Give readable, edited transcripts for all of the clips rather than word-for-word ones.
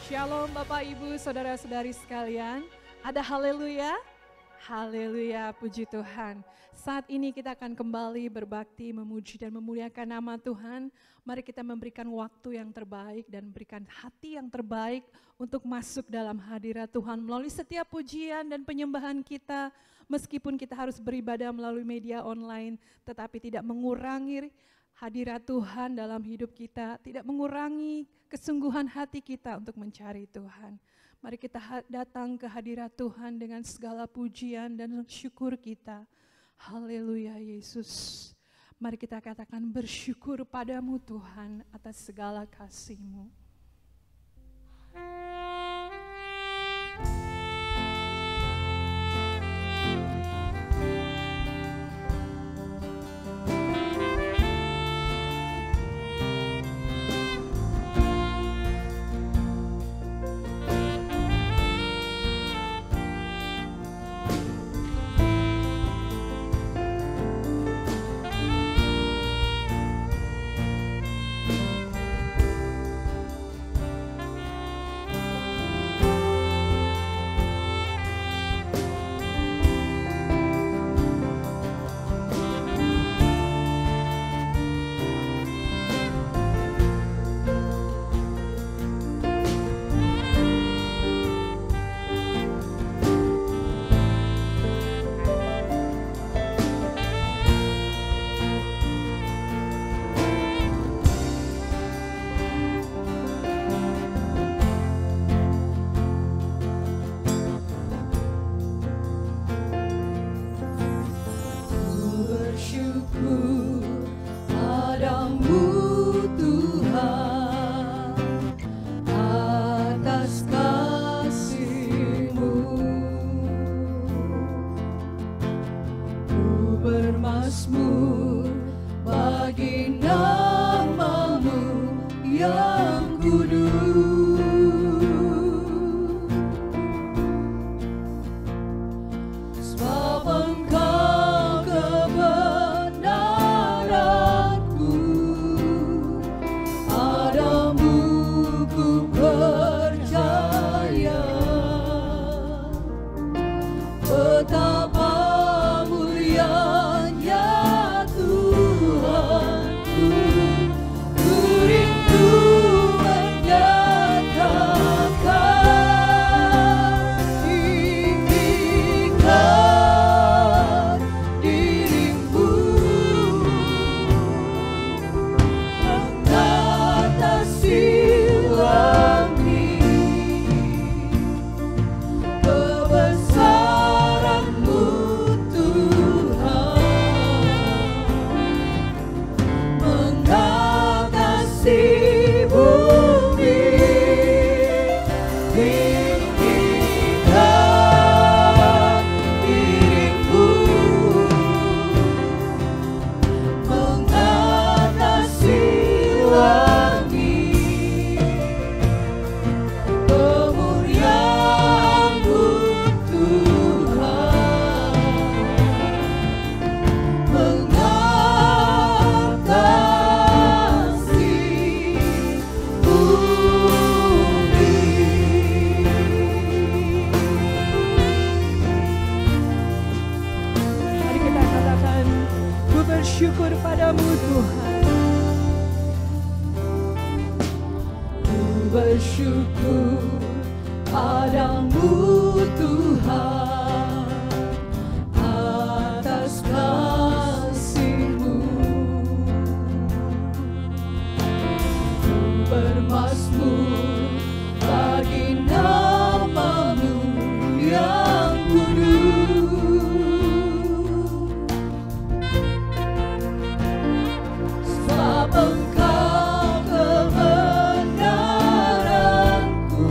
Shalom Bapak Ibu, Saudara-saudari sekalian. Ada haleluya? Haleluya, puji Tuhan. Saat ini kita akan kembali berbakti, memuji dan memuliakan nama Tuhan. Mari kita memberikan waktu yang terbaik dan berikan hati yang terbaik untuk masuk dalam hadirat Tuhan melalui setiap pujian dan penyembahan kita. Meskipun kita harus beribadah melalui media online, tetapi tidak mengurangi hadirat Tuhan dalam hidup kita, tidak mengurangi kesungguhan hati kita untuk mencari Tuhan. Mari kita datang ke hadirat Tuhan dengan segala pujian dan syukur kita. Haleluya Yesus. Mari kita katakan bersyukur padamu Tuhan atas segala kasih-Mu. Bersyukur padamu Tuhan. Ku bersyukur padamu Tuhan atas kasih-Mu. Ku bermazmur bagi nama-Mu yang kudus. Engkau kebenaranku,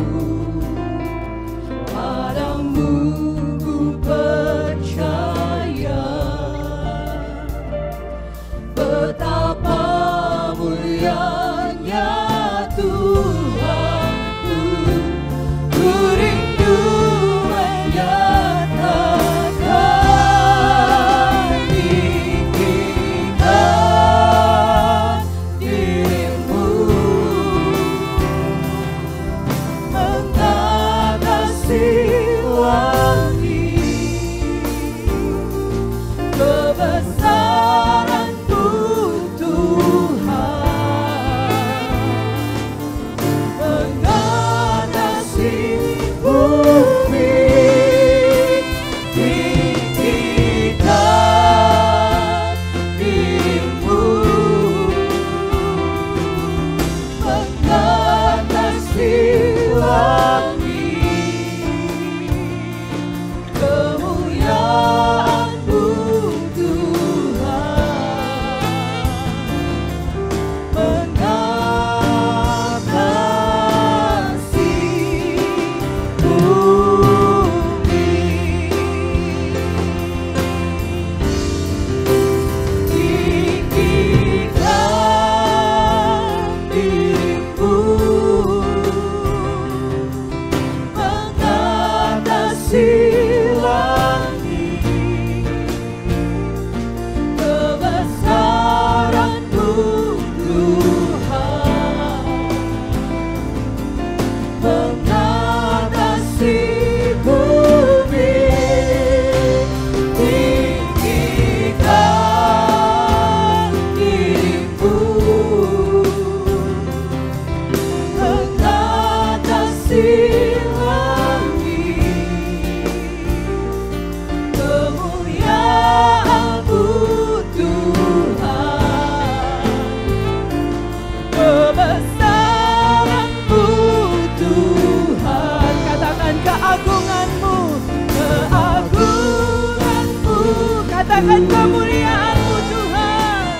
katakan kemuliaan-Mu Tuhan.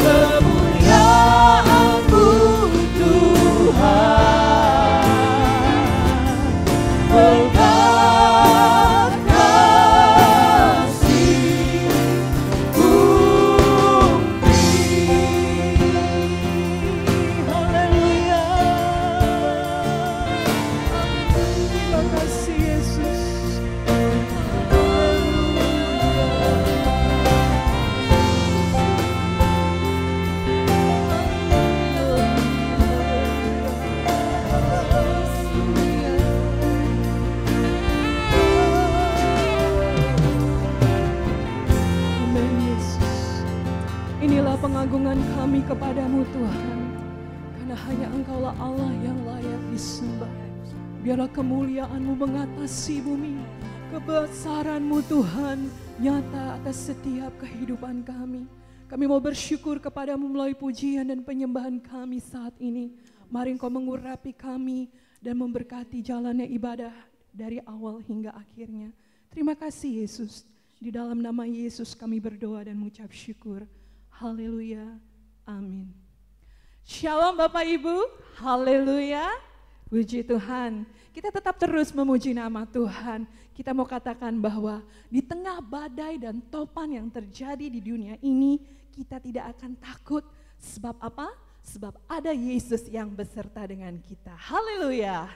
Kemuliaan-Mu Tuhan, berkat kasih bumi. Haleluya. Terima kasih Yesus. Amin Yesus. Inilah pengagungan kami kepadamu Tuhan. Karena hanya Engkaulah Allah yang layak disembah. Biarlah kemuliaan-Mu mengatasi bumi. Kebesaran-Mu Tuhan nyata atas setiap kehidupan kami. Kami mau bersyukur kepadamu melalui pujian dan penyembahan kami saat ini. Mari Engkau mengurapi kami dan memberkati jalannya ibadah dari awal hingga akhirnya. Terima kasih Yesus. Di dalam nama Yesus kami berdoa dan mengucap syukur. Haleluya. Amin. Shalom Bapak Ibu. Haleluya. Puji Tuhan. Kita tetap terus memuji nama Tuhan. Kita mau katakan bahwa di tengah badai dan topan yang terjadi di dunia ini, kita tidak akan takut. Sebab apa? Sebab ada Yesus yang beserta dengan kita. Haleluya.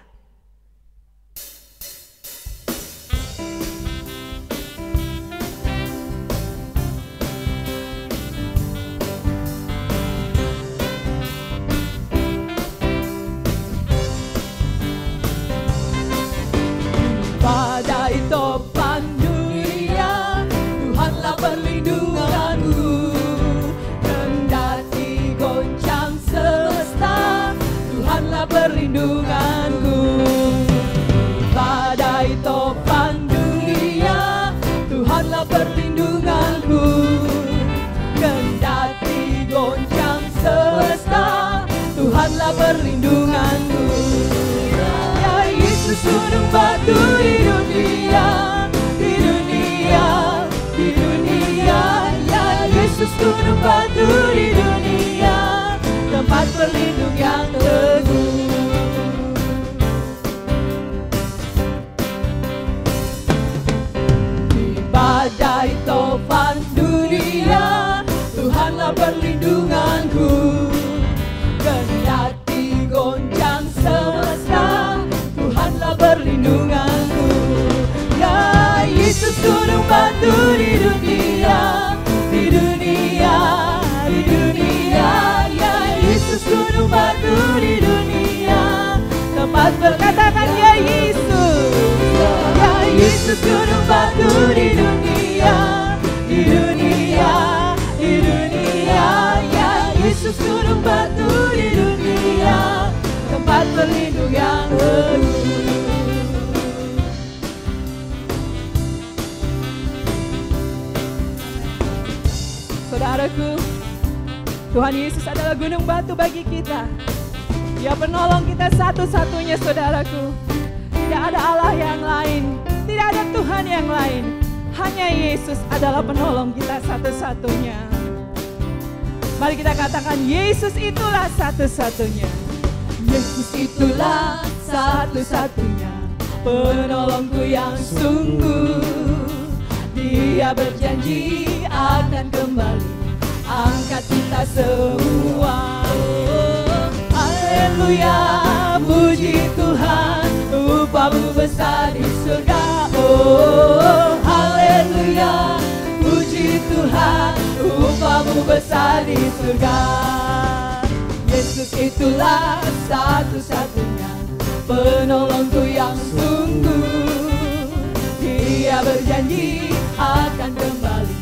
Badai topan dunia, Tuhanlah perlindunganku. Kendati goncang semesta, Tuhanlah perlindunganku. Badai topan dunia, Tuhanlah perlindunganku. Kendati goncang semesta, Tuhanlah perlindunganku. Ya Yesus gunung batu di dunia, di dunia, di dunia. Ya Yesus gunung batu di dunia, tempat berlindung yang teguh. Di badai topan dunia, Tuhanlah perlindunganku. Kendati goncang semesta, Tuhanlah perlindunganku. Ya Yesus gunung batu di dunia, di dunia, di dunia. Ya Yesus gunung batu di dunia, tempat berkatakan ya Yesus. Ya Yesus gunung batu di dunia, di dunia, di dunia. Ya Yesus gunung batu di dunia, tempat berlindung yang teguh. Saudaraku, Tuhan Yesus adalah gunung batu bagi kita. Dia penolong kita satu-satunya saudaraku. Tidak ada Allah yang lain, tidak ada Tuhan yang lain. Hanya Yesus adalah penolong kita satu-satunya. Mari kita katakan Yesus itulah satu-satunya. Yesus itulah satu-satunya penolongku yang sungguh. Dia berjanji akan kembali angkat kita semua. Haleluya, puji Tuhan, upahmu besar di surga. Oh, haleluya, puji Tuhan, upahmu besar di surga. Yesus itulah satu-satunya penolongku yang sungguh. Dia berjanji akan kembali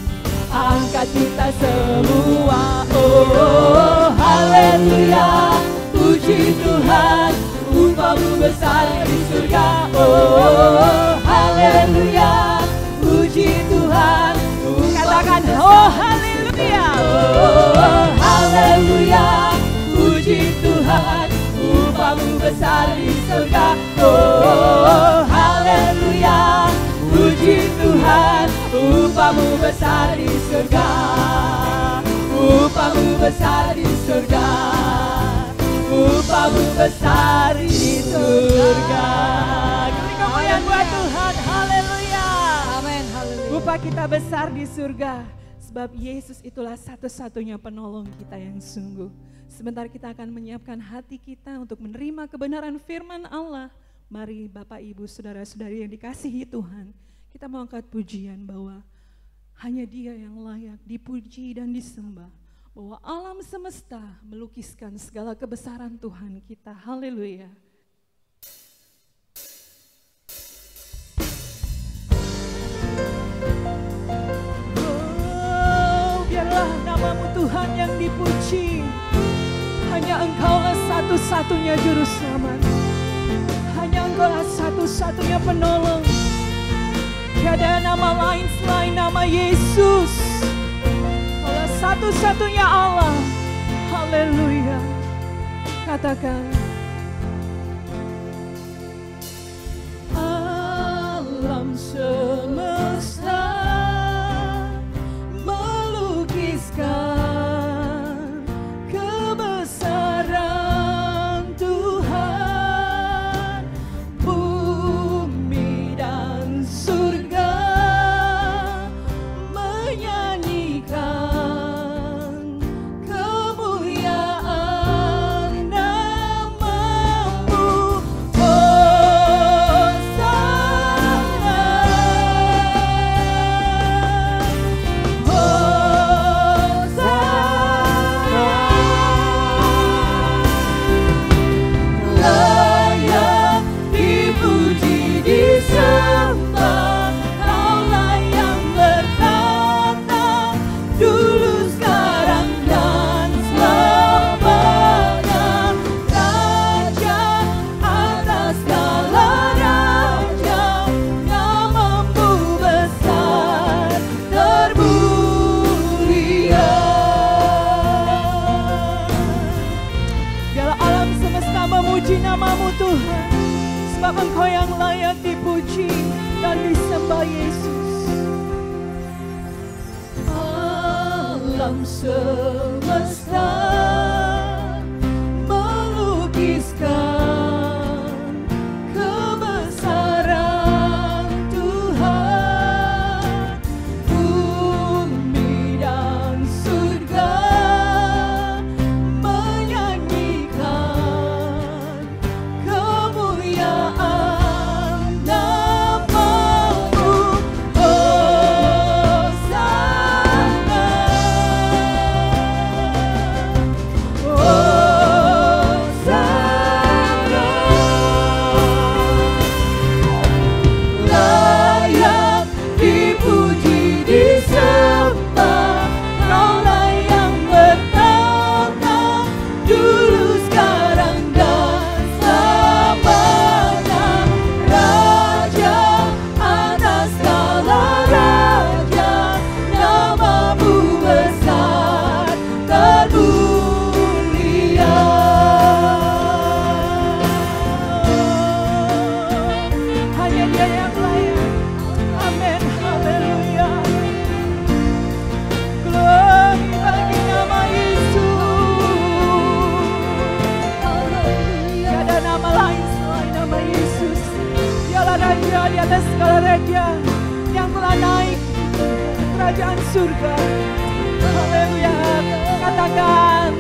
angkat kita semua. Oh, haleluya, puji Tuhan, upahmu besar di surga. Oh, haleluya, puji Tuhan, Katakan oh haleluya. oh, haleluya, puji Tuhan, upahmu besar di surga. Oh, haleluya, puji Tuhan, upahmu Upahmu besar di surga, upahmu besar di surga, upahmu besar di surga. Beri kemuliaan buat Tuhan, haleluya. Amin, haleluya. Upah kita besar di surga, sebab Yesus itulah satu-satunya penolong kita yang sungguh. Sebentar kita akan menyiapkan hati kita untuk menerima kebenaran firman Allah. Mari Bapak Ibu Saudara-saudari yang dikasihi Tuhan, kita mau angkat pujian bahwa hanya Dia yang layak dipuji dan disembah. Bahwa alam semesta melukiskan segala kebesaran Tuhan kita. Haleluya. Oh, biarlah namamu Tuhan yang dipuji. Hanya Engkaulah satu-satunya juru selamat. Hanya Engkaulah satu-satunya penolong. Tiada nama lain selain nama Yesus. Engkaulah satu-satunya Allah. Haleluya. Katakan. Alam semesta melukiskan kebesaran Tuhan. Bumi dan surga menyanyikan kemuliaan namamu. Sebab Engkau yang layak dipuji dan disembah Yesus. Alam semesta melukiskan kebesaran Tuhan. Bumi dan surga menyanyikan kemuliaan namamu. Hosana, Hosana. Layak dipuji disembah, Kaulah yang bertata dulu sekarang dan selamanya. Raja atas segala raja, namamu besar termulia. Hanya Dia yang layak. Amin. Haleluya. Glory bagi nama Yesus. Tiada nama lain selain nama Yesus. Dialah Raja di atas segala raja yang telah naik ke kerajaan surga. Haleluya. Katakan.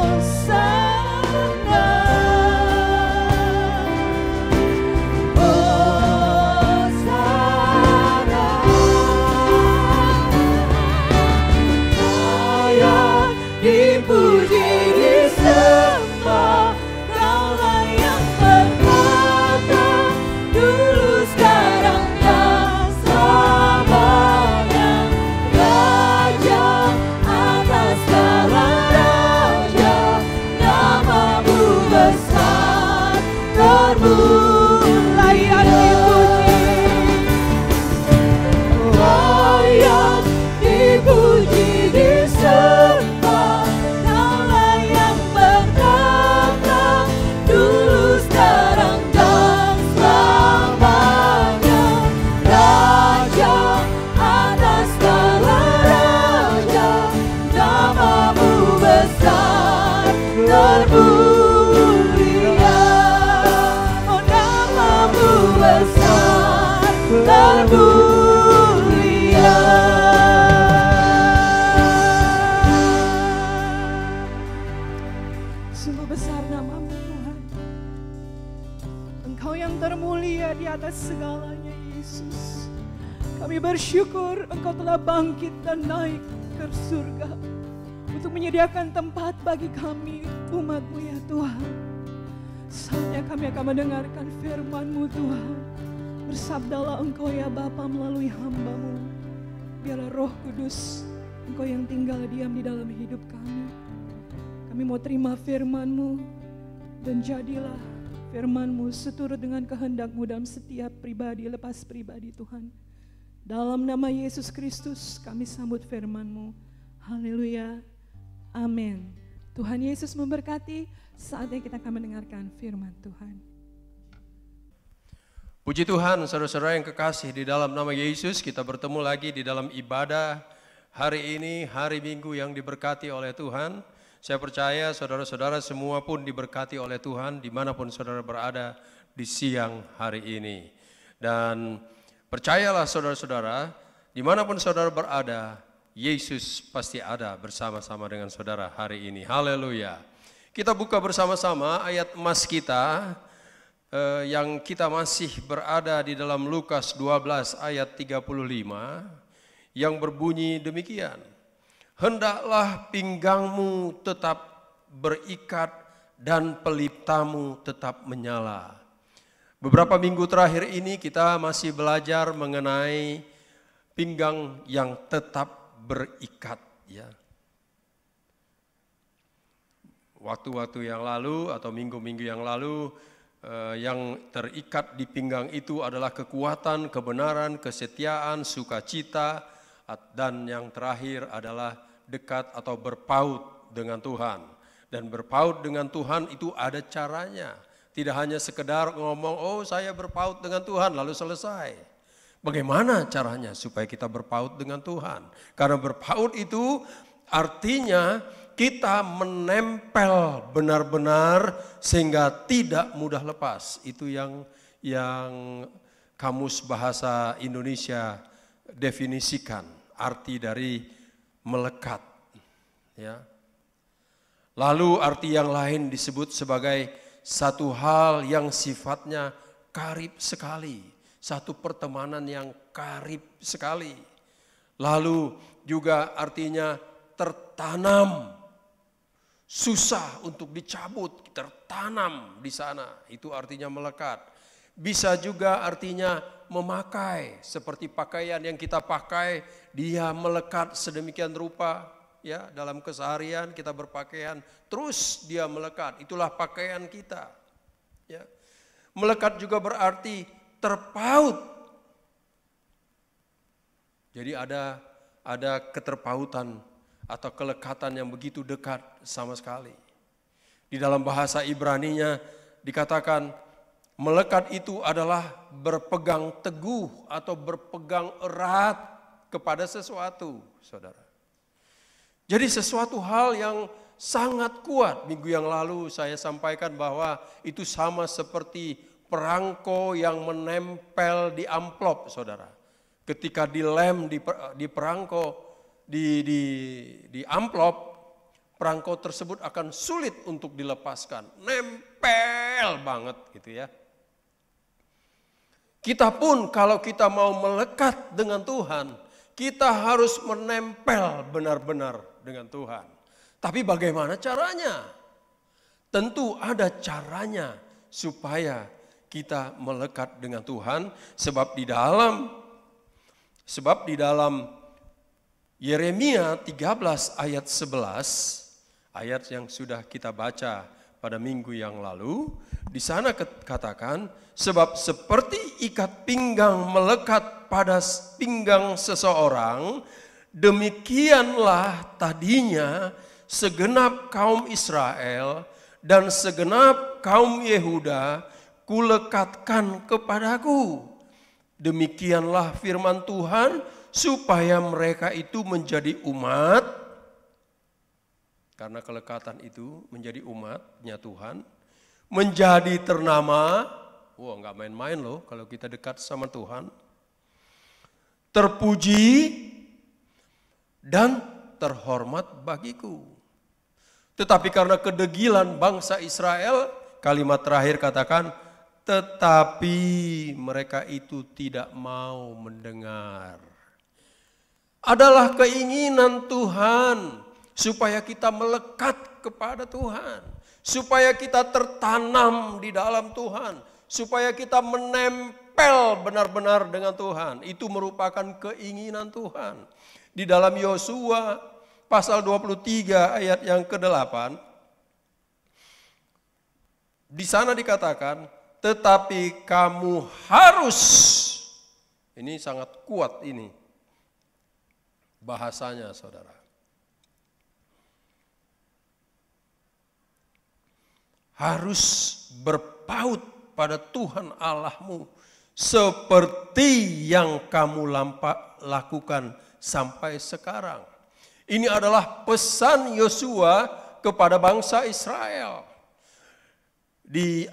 Hosana, Hosana. Layak dipuji disembah, Kaulah yang bertata dulu sekarang dan selamanya. Raja atas mulia di atas segalanya, Yesus. Kami bersyukur Engkau telah bangkit dan naik ke surga untuk menyediakan tempat bagi kami, umat-Mu ya Tuhan. Saatnya kami akan mendengarkan firman-Mu Tuhan. Bersabdalah Engkau ya Bapa melalui hamba-Mu. Biarlah Roh Kudus Engkau yang tinggal diam di dalam hidup kami. Kami mau terima firman-Mu dan jadilah firman-Mu seturut dengan kehendak-Mu dalam setiap pribadi lepas pribadi Tuhan. Dalam nama Yesus Kristus kami sambut firman-Mu. Haleluya. Amin. Tuhan Yesus memberkati. Saatnya kita akan mendengarkan firman Tuhan. Puji Tuhan, saudara-saudara yang kekasih, di dalam nama Yesus kita bertemu lagi di dalam ibadah hari ini, hari Minggu yang diberkati oleh Tuhan. Saya percaya saudara-saudara semua pun diberkati oleh Tuhan dimanapun saudara berada di siang hari ini. Dan percayalah saudara-saudara, dimanapun saudara berada, Yesus pasti ada bersama-sama dengan saudara hari ini. Haleluya. Kita buka bersama-sama ayat emas kita yang kita masih berada di dalam Lukas 12 ayat 35 yang berbunyi demikian. Hendaklah pinggangmu tetap berikat dan pelitamu tetap menyala. Beberapa minggu terakhir ini kita masih belajar mengenai pinggang yang tetap berikat, ya. Waktu-waktu yang lalu atau minggu-minggu yang lalu yang terikat di pinggang itu adalah kekuatan, kebenaran, kesetiaan, sukacita, dan yang terakhir adalah dekat atau berpaut dengan Tuhan. Dan berpaut dengan Tuhan itu ada caranya. Tidak hanya sekedar ngomong, oh saya berpaut dengan Tuhan lalu selesai. Bagaimana caranya supaya kita berpaut dengan Tuhan? Karena berpaut itu artinya kita menempel benar-benar sehingga tidak mudah lepas. Itu yang Kamus Bahasa Indonesia definisikan, arti dari melekat. Ya. Lalu arti yang lain disebut sebagai satu hal yang sifatnya karib sekali. Satu pertemanan yang karib sekali. Lalu juga artinya tertanam. Susah untuk dicabut, tertanam di sana. Itu artinya melekat. Bisa juga artinya memakai. Seperti pakaian yang kita pakai, dia melekat sedemikian rupa. Ya, dalam keseharian kita berpakaian, terus dia melekat. Itulah pakaian kita. Ya. Melekat juga berarti terpaut. Jadi ada keterpautan atau kelekatan yang begitu dekat sama sekali. Di dalam bahasa Ibraninya dikatakan melekat itu adalah berpegang teguh atau berpegang erat kepada sesuatu, saudara. Jadi sesuatu hal yang sangat kuat. Minggu yang lalu saya sampaikan bahwa itu sama seperti perangko yang menempel di amplop, saudara. Ketika dilem di perangko, di amplop, perangko tersebut akan sulit untuk dilepaskan. Nempel banget gitu ya. Kita pun kalau kita mau melekat dengan Tuhan, kita harus menempel benar-benar dengan Tuhan. Tapi bagaimana caranya? Tentu ada caranya supaya kita melekat dengan Tuhan. Sebab di dalam Yeremia 13 ayat 11, ayat yang sudah kita baca pada minggu yang lalu, di sana katakan, sebab seperti ikat pinggang melekat pada pinggang seseorang, demikianlah tadinya segenap kaum Israel dan segenap kaum Yehuda kulekatkan kepadaku. Demikianlah firman Tuhan, supaya mereka itu menjadi umat, karena kelekatan itu menjadi umatnya Tuhan, menjadi ternama, wah nggak main-main loh kalau kita dekat sama Tuhan, terpuji dan terhormat bagiku. Tetapi karena kedegilan bangsa Israel, kalimat terakhir katakan, tetapi mereka itu tidak mau mendengar. Adalah keinginan Tuhan supaya kita melekat kepada Tuhan, supaya kita tertanam di dalam Tuhan, supaya kita menempel benar-benar dengan Tuhan. Itu merupakan keinginan Tuhan. Di dalam Yosua pasal 23 ayat yang ke-8, di sana dikatakan, tetapi kamu harus, ini sangat kuat ini bahasanya saudara. Harus berpaut pada Tuhan Allahmu seperti yang kamu lakukan sampai sekarang. Ini adalah pesan Yosua kepada bangsa Israel. Di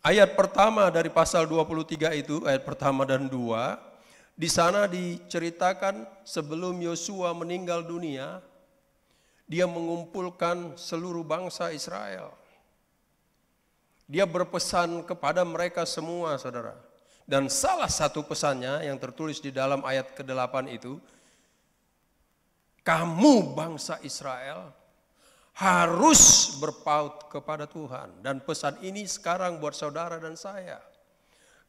ayat pertama dari pasal 23 itu, ayat pertama dan 2, di sana diceritakan sebelum Yosua meninggal dunia, dia mengumpulkan seluruh bangsa Israel. Dia berpesan kepada mereka semua, saudara. Dan salah satu pesannya yang tertulis di dalam ayat ke-8 itu, kamu bangsa Israel harus berpaut kepada Tuhan. Dan pesan ini sekarang buat saudara dan saya.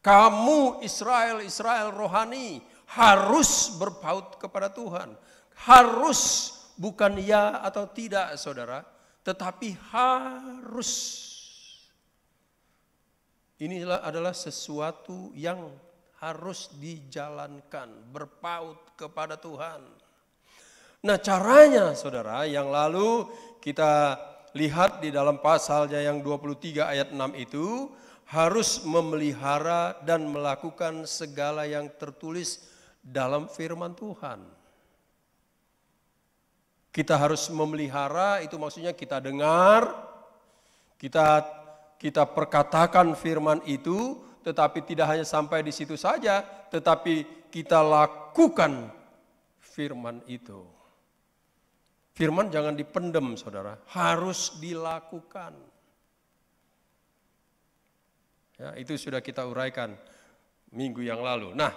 Kamu Israel rohani harus berpaut kepada Tuhan. Harus, bukan ya atau tidak saudara, tetapi harus. Inilah adalah sesuatu yang harus dijalankan, berpaut kepada Tuhan. Nah caranya saudara, yang lalu kita lihat di dalam pasalnya yang 23 ayat 6 itu, harus memelihara dan melakukan segala yang tertulis dalam firman Tuhan. Kita harus memelihara, itu maksudnya kita dengar, kita perkatakan firman itu, tetapi tidak hanya sampai di situ saja, tetapi kita lakukan firman itu. Firman jangan dipendem saudara, harus dilakukan. Ya, itu sudah kita uraikan minggu yang lalu. Nah,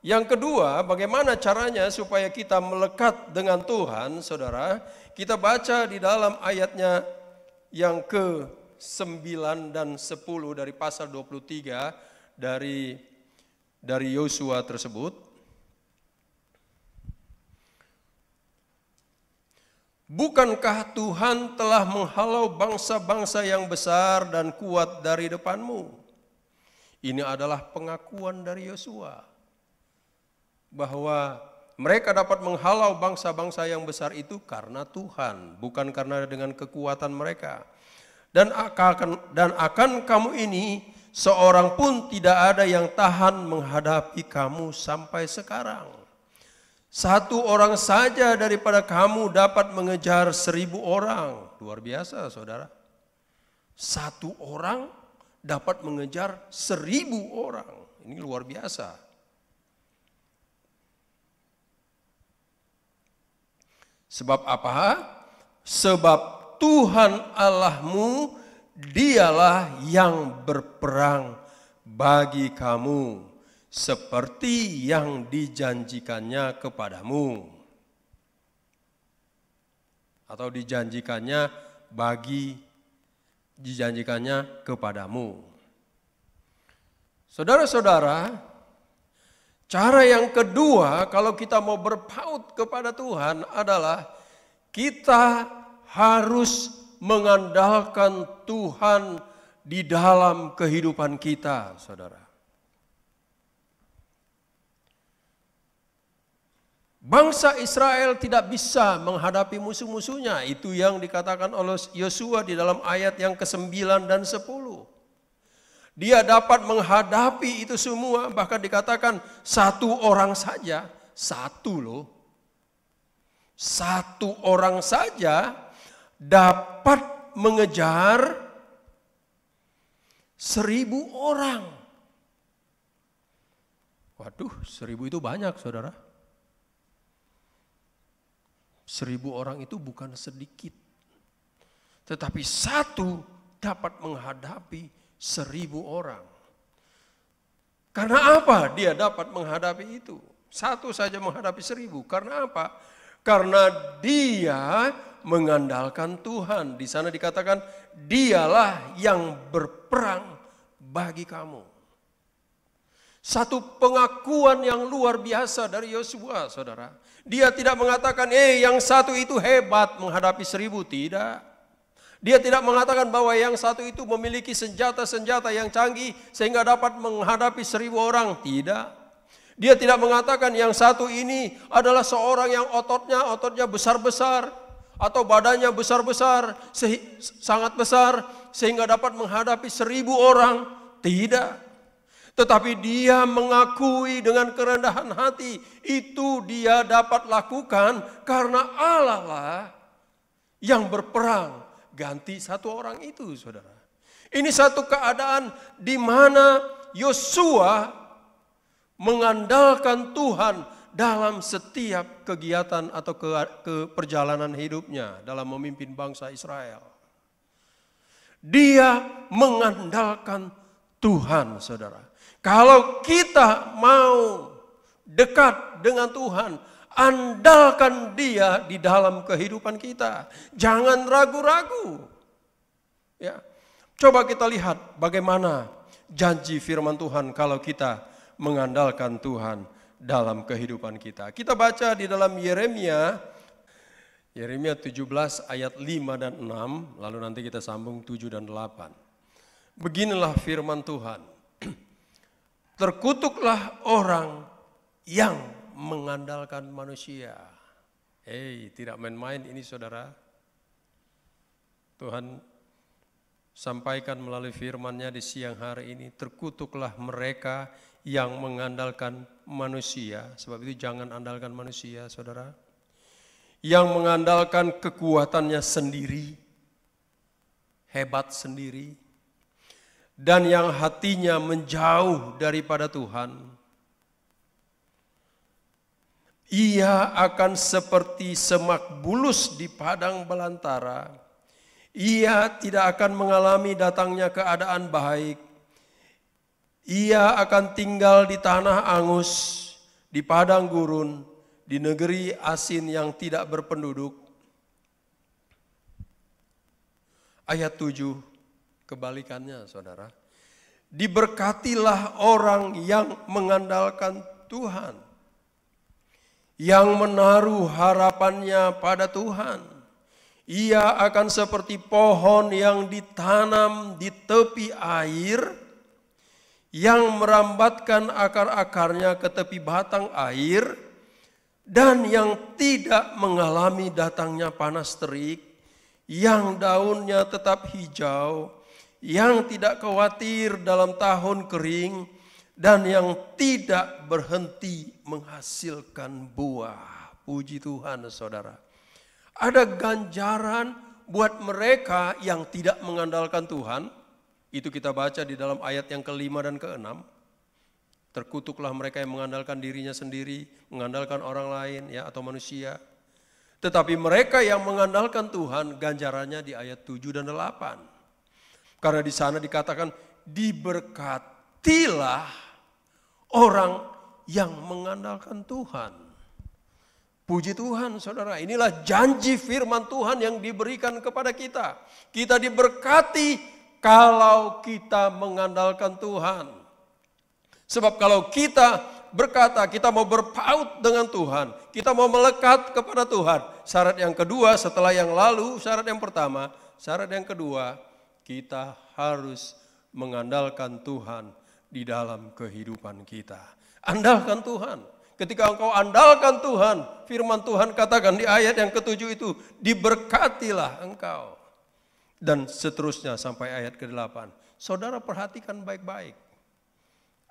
yang kedua, bagaimana caranya supaya kita melekat dengan Tuhan, saudara? Kita baca di dalam ayatnya yang ke-9 dan 10 dari pasal 23 dari Yosua tersebut. Bukankah Tuhan telah menghalau bangsa-bangsa yang besar dan kuat dari depanmu? Ini adalah pengakuan dari Yosua bahwa mereka dapat menghalau bangsa-bangsa yang besar itu karena Tuhan, bukan karena dengan kekuatan mereka. Dan akan kamu ini seorang pun tidak ada yang tahan menghadapi kamu sampai sekarang. Satu orang saja daripada kamu dapat mengejar 1000 orang. Luar biasa saudara. Satu orang dapat mengejar 1000 orang. Ini luar biasa. Sebab apa? Sebab Tuhan Allahmu dialah yang berperang bagi kamu, seperti yang dijanjikannya kepadamu. Atau dijanjikannya kepadamu. Saudara-saudara, cara yang kedua kalau kita mau berpaut kepada Tuhan adalah kita harus mengandalkan Tuhan di dalam kehidupan kita, saudara. Bangsa Israel tidak bisa menghadapi musuh-musuhnya. Itu yang dikatakan oleh Yosua di dalam ayat yang ke-9 dan 10. Dia dapat menghadapi itu semua, bahkan dikatakan satu orang saja, satu loh. Satu orang saja dapat mengejar 1000 orang. Waduh, 1000 itu banyak saudara. 1000 orang itu bukan sedikit. Tetapi satu dapat menghadapi 1000 orang. Karena apa dia dapat menghadapi itu? Satu saja menghadapi 1000. Karena apa? Karena dia mengandalkan Tuhan. Di sana dikatakan dialah yang berperang bagi kamu. Satu pengakuan yang luar biasa dari Yosua, saudara. Dia tidak mengatakan, yang satu itu hebat menghadapi 1000, tidak. Dia tidak mengatakan bahwa yang satu itu memiliki senjata-senjata yang canggih sehingga dapat menghadapi 1000 orang, tidak. Dia tidak mengatakan yang satu ini adalah seorang yang ototnya besar-besar atau badannya besar-besar, sangat besar sehingga dapat menghadapi 1000 orang, tidak. Tetapi dia mengakui dengan kerendahan hati, itu dia dapat lakukan karena Allah lah yang berperang ganti satu orang itu, saudara. Ini satu keadaan di mana Yosua mengandalkan Tuhan dalam setiap kegiatan atau ke perjalanan hidupnya dalam memimpin bangsa Israel. Dia mengandalkan Tuhan, saudara. Kalau kita mau dekat dengan Tuhan, andalkan Dia di dalam kehidupan kita. Jangan ragu-ragu. Ya. Coba kita lihat bagaimana janji firman Tuhan kalau kita mengandalkan Tuhan dalam kehidupan kita. Kita baca di dalam Yeremia 17 ayat 5 dan 6, lalu nanti kita sambung 7 dan 8. Beginilah firman Tuhan. Terkutuklah orang yang mengandalkan manusia. Tidak main-main ini, saudara. Tuhan sampaikan melalui firman-Nya di siang hari ini, terkutuklah mereka yang mengandalkan manusia. Sebab itu jangan andalkan manusia, saudara. Yang mengandalkan kekuatannya sendiri, hebat sendiri, dan yang hatinya menjauh daripada Tuhan. Ia akan seperti semak bulus di padang belantara. Ia tidak akan mengalami datangnya keadaan baik. Ia akan tinggal di tanah angus, di padang gurun, di negeri asin yang tidak berpenduduk. Ayat 7, kebalikannya, saudara. Diberkatilah orang yang mengandalkan Tuhan, yang menaruh harapannya pada Tuhan. Ia akan seperti pohon yang ditanam di tepi air, yang merambatkan akar-akarnya ke tepi batang air, dan yang tidak mengalami datangnya panas terik, yang daunnya tetap hijau, yang tidak khawatir dalam tahun kering, dan yang tidak berhenti menghasilkan buah. Puji Tuhan, saudara. Ada ganjaran buat mereka yang tidak mengandalkan Tuhan. Itu kita baca di dalam ayat yang ke-5 dan ke-6. Terkutuklah mereka yang mengandalkan dirinya sendiri, mengandalkan orang lain ya atau manusia. Tetapi mereka yang mengandalkan Tuhan, ganjarannya di ayat 7 dan 8. Karena di sana dikatakan diberkatilah orang yang mengandalkan Tuhan. Puji Tuhan, saudara. Inilah janji firman Tuhan yang diberikan kepada kita. Kita diberkati kalau kita mengandalkan Tuhan. Sebab kalau kita berkata kita mau berpaut dengan Tuhan, kita mau melekat kepada Tuhan. Syarat yang kedua setelah yang lalu, syarat yang pertama, syarat yang kedua, kita harus mengandalkan Tuhan di dalam kehidupan kita. Andalkan Tuhan. Ketika engkau andalkan Tuhan, firman Tuhan katakan di ayat yang ke-7 itu, diberkatilah engkau. Dan seterusnya sampai ayat ke-8. Saudara perhatikan baik-baik.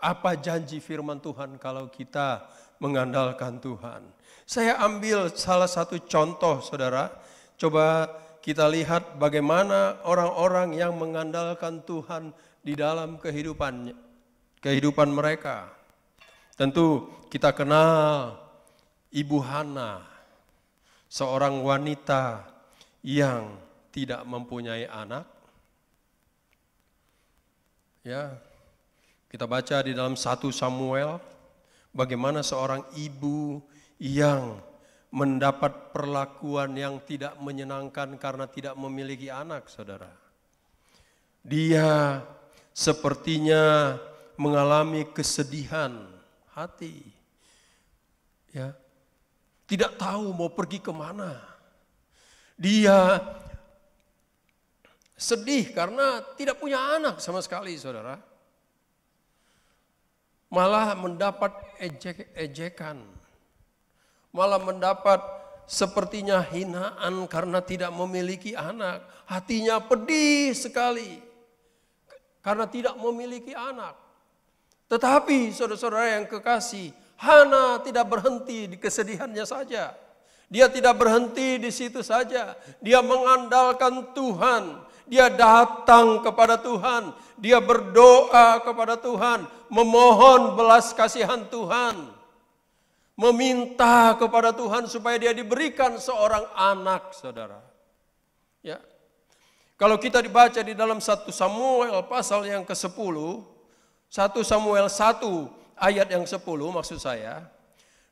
Apa janji firman Tuhan kalau kita mengandalkan Tuhan? Saya ambil salah satu contoh, saudara. Coba kita lihat bagaimana orang-orang yang mengandalkan Tuhan di dalam kehidupan mereka. Tentu kita kenal Ibu Hana, seorang wanita yang tidak mempunyai anak. Ya. Kita baca di dalam 1 Samuel, bagaimana seorang ibu yang mendapat perlakuan yang tidak menyenangkan karena tidak memiliki anak, saudara. Dia sepertinya mengalami kesedihan hati. Ya, tidak tahu mau pergi kemana. Dia sedih karena tidak punya anak sama sekali, saudara. Malah mendapat ejekan. Malah mendapat sepertinya hinaan karena tidak memiliki anak. Hatinya pedih sekali karena tidak memiliki anak. Tetapi saudara-saudara yang kekasih, Hana tidak berhenti di kesedihannya saja. Dia tidak berhenti di situ saja. Dia mengandalkan Tuhan. Dia datang kepada Tuhan. Dia berdoa kepada Tuhan. Memohon belas kasihan Tuhan. Meminta kepada Tuhan supaya dia diberikan seorang anak, saudara. Ya. Kalau kita dibaca di dalam 1 Samuel pasal yang ke-10. 1 Samuel 1 ayat yang 10 maksud saya.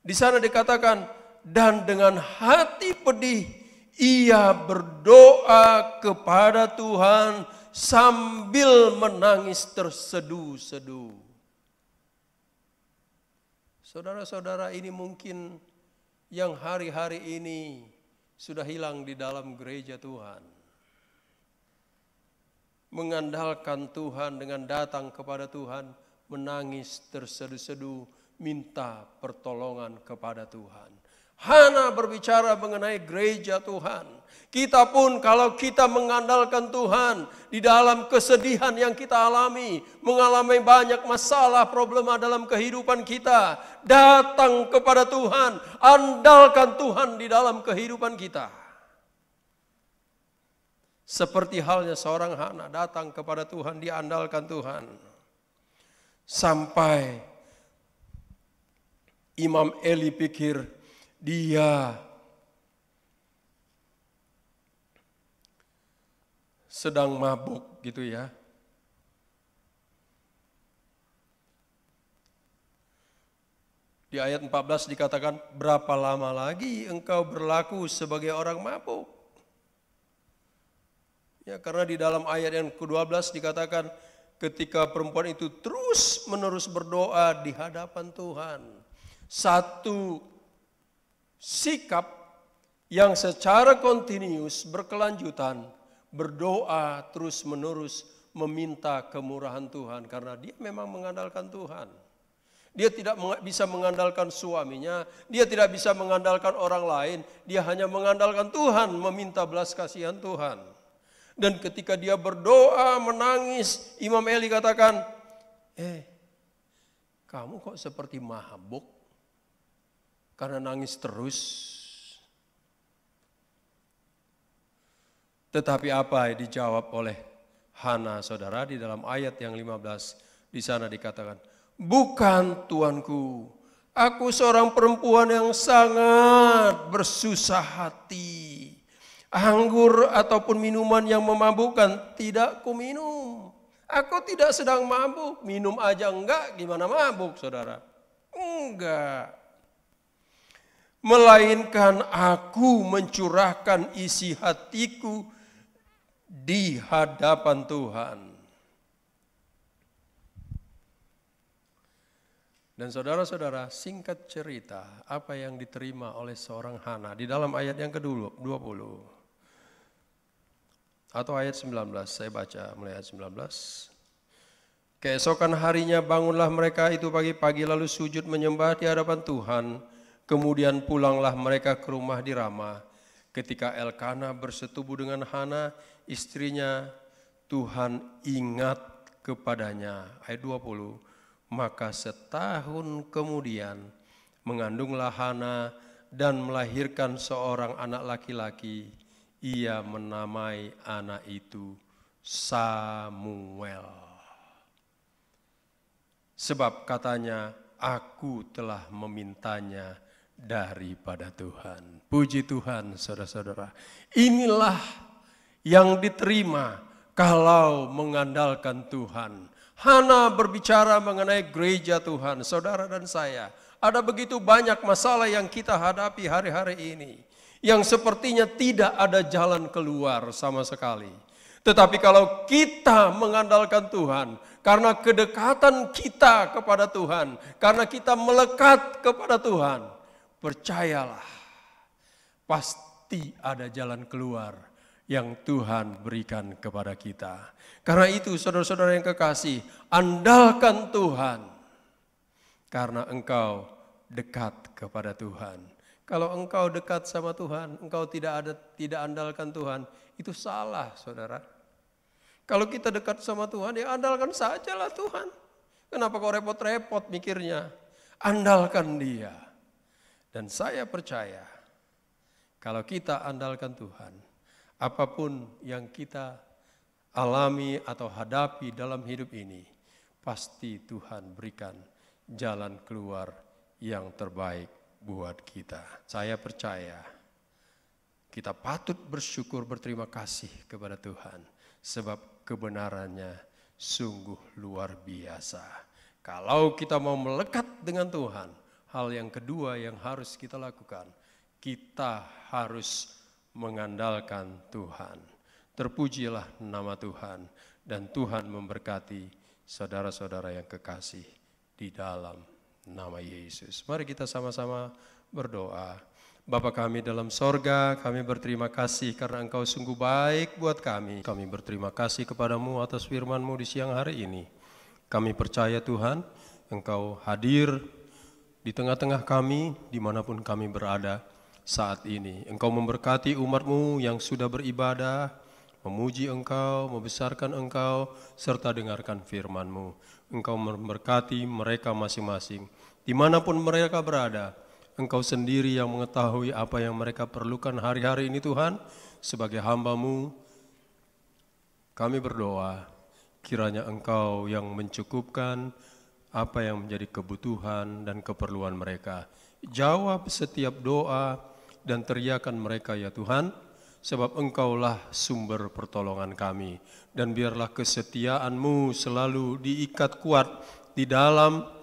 Di sana dikatakan, dan dengan hati pedih ia berdoa kepada Tuhan sambil menangis terseduh-seduh. Saudara-saudara, ini mungkin yang hari-hari ini sudah hilang di dalam gereja Tuhan. Mengandalkan Tuhan dengan datang kepada Tuhan, menangis terseduh-seduh, minta pertolongan kepada Tuhan. Hana berbicara mengenai gereja Tuhan. Kita pun kalau kita mengandalkan Tuhan di dalam kesedihan yang kita alami, mengalami banyak masalah, problema dalam kehidupan kita, datang kepada Tuhan, andalkan Tuhan di dalam kehidupan kita. Seperti halnya seorang Hana datang kepada Tuhan, dia andalkan Tuhan. Sampai Imam Eli pikir dia sedang mabuk gitu ya. Di ayat 14 dikatakan, berapa lama lagi engkau berlaku sebagai orang mabuk? Ya, karena di dalam ayat yang ke-12 dikatakan, ketika perempuan itu terus menerus berdoa di hadapan Tuhan. Satu sikap yang secara kontinus berkelanjutan berdoa terus menerus meminta kemurahan Tuhan karena dia memang mengandalkan Tuhan. Dia tidak bisa mengandalkan suaminya, dia tidak bisa mengandalkan orang lain, dia hanya mengandalkan Tuhan, meminta belas kasihan Tuhan. Dan ketika dia berdoa menangis, Imam Eli katakan, kamu kok seperti mabuk? Karena nangis terus. Tetapi apa yang dijawab oleh Hana, saudara, di dalam ayat yang 15 di sana dikatakan, bukan tuanku, aku seorang perempuan yang sangat bersusah hati. Anggur ataupun minuman yang memabukkan tidak kuminum. Aku tidak sedang mabuk, minum aja enggak, gimana mabuk, saudara? Enggak. Melainkan aku mencurahkan isi hatiku di hadapan Tuhan. Dan saudara-saudara, singkat cerita apa yang diterima oleh seorang Hana di dalam ayat yang ke-20 atau ayat 19, saya baca mulai ayat 19. Keesokan harinya bangunlah mereka itu pagi-pagi lalu sujud menyembah di hadapan Tuhan. Kemudian pulanglah mereka ke rumah di Rama. Ketika Elkana bersetubuh dengan Hana, istrinya, Tuhan ingat kepadanya. Ayat 20, maka setahun kemudian mengandunglah Hana dan melahirkan seorang anak laki-laki. Ia menamai anak itu Samuel. Sebab katanya, aku telah memintanya daripada Tuhan. Puji Tuhan, saudara-saudara. Inilah yang diterima kalau mengandalkan Tuhan. Hana berbicara mengenai gereja Tuhan, saudara dan saya. Ada begitu banyak masalah yang kita hadapi hari-hari ini, yang sepertinya tidak ada jalan keluar sama sekali. Tetapi kalau kita mengandalkan Tuhan, karena kedekatan kita kepada Tuhan, karena kita melekat kepada Tuhan, percayalah, pasti ada jalan keluar yang Tuhan berikan kepada kita. Karena itu saudara-saudara yang kekasih, andalkan Tuhan, karena engkau dekat kepada Tuhan. Kalau engkau dekat sama Tuhan, engkau tidak andalkan Tuhan, itu salah, saudara. Kalau kita dekat sama Tuhan, ya andalkan sajalah Tuhan. Kenapa kau repot-repot mikirnya? Andalkan Dia. Dan saya percaya, kalau kita andalkan Tuhan, apapun yang kita alami atau hadapi dalam hidup ini, pasti Tuhan berikan jalan keluar yang terbaik buat kita. Saya percaya kita patut bersyukur, berterima kasih kepada Tuhan, sebab kebenarannya sungguh luar biasa. Kalau kita mau melekat dengan Tuhan, hal yang kedua yang harus kita lakukan, kita harus mengandalkan Tuhan. Terpujilah nama Tuhan, dan Tuhan memberkati saudara-saudara yang kekasih di dalam nama Yesus. Mari kita sama-sama berdoa. Bapa kami dalam sorga, kami berterima kasih karena Engkau sungguh baik buat kami. Kami berterima kasih kepadamu atas firman-Mu di siang hari ini. Kami percaya Tuhan, Engkau hadir di tengah-tengah kami, dimanapun kami berada saat ini. Engkau memberkati umat-Mu yang sudah beribadah, memuji Engkau, membesarkan Engkau, serta dengarkan firman-Mu. Engkau memberkati mereka masing-masing, dimanapun mereka berada. Engkau sendiri yang mengetahui apa yang mereka perlukan hari-hari ini Tuhan. Sebagai hamba-Mu, kami berdoa, kiranya Engkau yang mencukupkan apa yang menjadi kebutuhan dan keperluan mereka. Jawab setiap doa dan teriakan mereka ya Tuhan, sebab Engkaulah sumber pertolongan kami. Dan biarlah kesetiaan-Mu selalu diikat kuat di dalam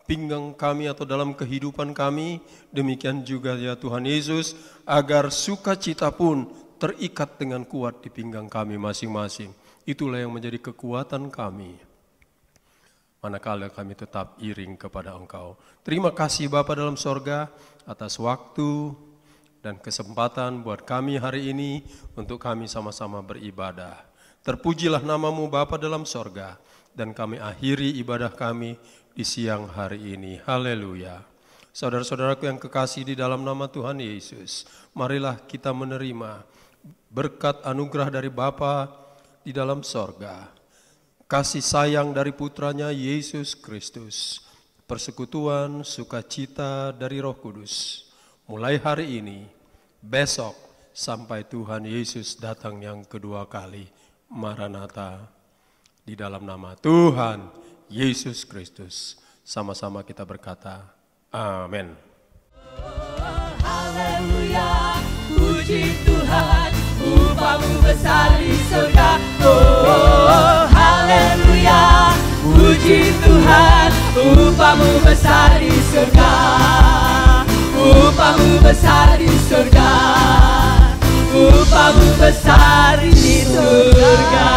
pinggang kami atau dalam kehidupan kami. Demikian juga ya Tuhan Yesus, agar sukacita pun terikat dengan kuat di pinggang kami masing-masing. Itulah yang menjadi kekuatan kami, manakala kami tetap iring kepada Engkau. Terima kasih Bapa dalam sorga atas waktu dan kesempatan buat kami hari ini untuk kami sama-sama beribadah. Terpujilah nama-Mu Bapa dalam sorga, dan kami akhiri ibadah kami di siang hari ini. Haleluya. Saudara-saudaraku yang kekasih di dalam nama Tuhan Yesus, marilah kita menerima berkat anugerah dari Bapa di dalam sorga, kasih sayang dari putranya Yesus Kristus, persekutuan sukacita dari Roh Kudus, mulai hari ini, besok, sampai Tuhan Yesus datang yang kedua kali. Maranatha. Di dalam nama Tuhan Yesus Kristus, sama-sama kita berkata, amin. Haleluya, puji Tuhan, upah-Mu besar di surga. Oh, haleluya, puji Tuhan, upah-Mu besar di surga. Upah-Mu besar di surga, upah-Mu besar di surga.